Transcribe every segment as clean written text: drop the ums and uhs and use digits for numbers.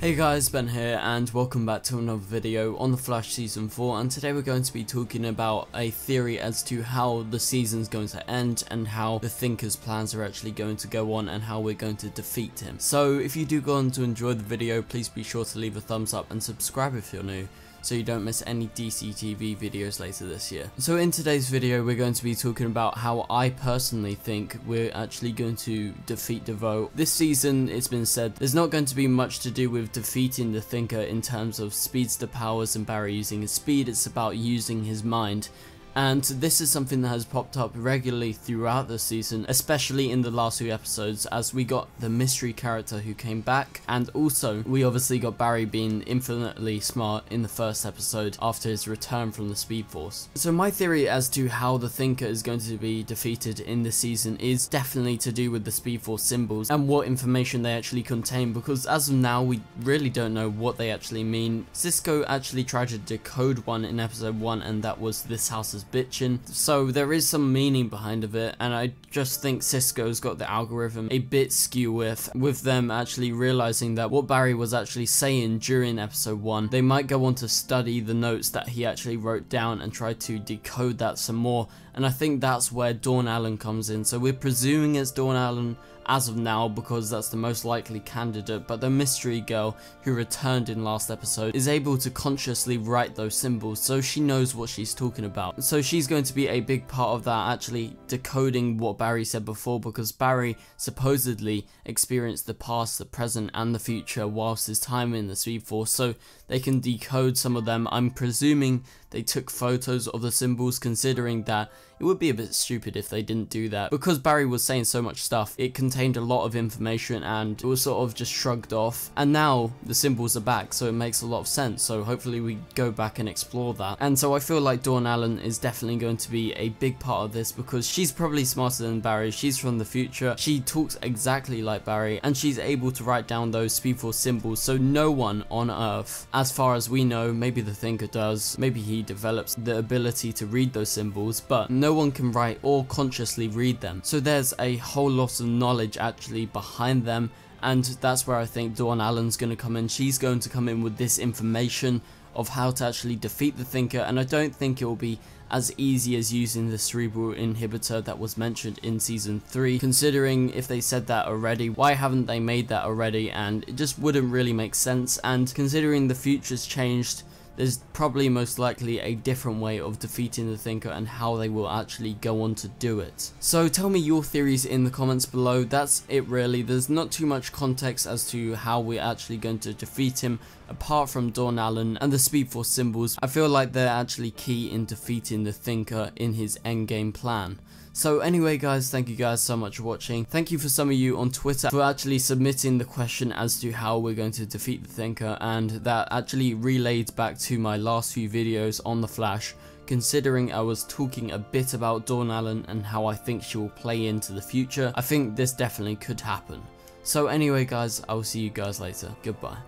Hey guys, Ben here and welcome back to another video on The Flash Season 4, and today we're going to be talking about a theory as to how the season's going to end and how the Thinker's plans are actually going to go on and how we're going to defeat him. So if you do go on to enjoy the video, please be sure to leave a thumbs up and subscribe if you're new, so you don't miss any DCTV videos later this year. So in today's video we're going to be talking about how I personally think we're actually going to defeat Devoe. This season, it's been said, there's not going to be much to do with defeating the Thinker in terms of speedster powers and Barry using his speed. It's about using his mind. And this is something that has popped up regularly throughout the season, especially in the last few episodes, as we got the mystery character who came back, and also we obviously got Barry being infinitely smart in the first episode after his return from the Speed Force. So my theory as to how the Thinker is going to be defeated in this season is definitely to do with the Speed Force symbols and what information they actually contain, because as of now we really don't know what they actually mean. Cisco actually tried to decode one in episode 1, and that was "this house is bitchin'," so there is some meaning behind of it, and I just think Cisco's got the algorithm a bit skew with them actually realizing that what Barry was actually saying during episode 1, they might go on to study the notes that he actually wrote down and try to decode that some more, and I think that's where Dawn Allen comes in. So we're presuming it's Dawn Allen as of now because that's the most likely candidate, but the mystery girl who returned in last episode is able to consciously write those symbols, so she knows what she's talking about. So she's going to be a big part of that, actually decoding what Barry said before, because Barry supposedly experienced the past, the present and the future whilst his time in the Speed Force, so they can decode some of them. I'm presuming they took photos of the symbols, considering that it would be a bit stupid if they didn't do that. Because Barry was saying so much stuff, it contained a lot of information and it was sort of just shrugged off. And now the symbols are back, so it makes a lot of sense. So hopefully we go back and explore that. And so I feel like Dawn Allen is definitely going to be a big part of this, because she's probably smarter than Barry. She's from the future, she talks exactly like Barry, and she's able to write down those Speed Force symbols. So no one on Earth, as far as we know, maybe the Thinker does, maybe he develops the ability to read those symbols, but no one can write or consciously read them. So there's a whole lot of knowledge actually behind them, and that's where I think Dawn Allen's going to come in. She's going to come in with this information of how to actually defeat the Thinker, and I don't think it will be as easy as using the cerebral inhibitor that was mentioned in season 3, considering if they said that already, why haven't they made that already? And it just wouldn't really make sense, and considering the future's changed, there's probably most likely a different way of defeating the Thinker and how they will actually go on to do it. So tell me your theories in the comments below. That's it really. There's not too much context as to how we're actually going to defeat him apart from Dawn Allen and the Speed Force symbols. I feel like they're actually key in defeating the Thinker in his endgame plan. So anyway guys, thank you guys so much for watching. Thank you for some of you on Twitter for actually submitting the question as to how we're going to defeat the Thinker, and that actually relayed back to my last few videos on The Flash, considering I was talking a bit about Dawn Allen and how I think she will play into the future. I think this definitely could happen. So anyway guys, I will see you guys later. Goodbye.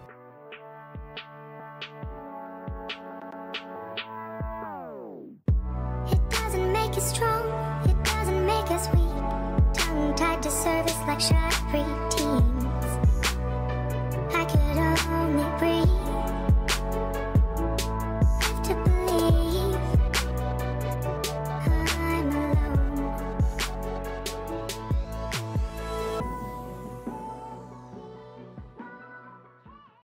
It doesn't make you strong, it doesn't make us weak. Tongue tied to service like sharp preteen.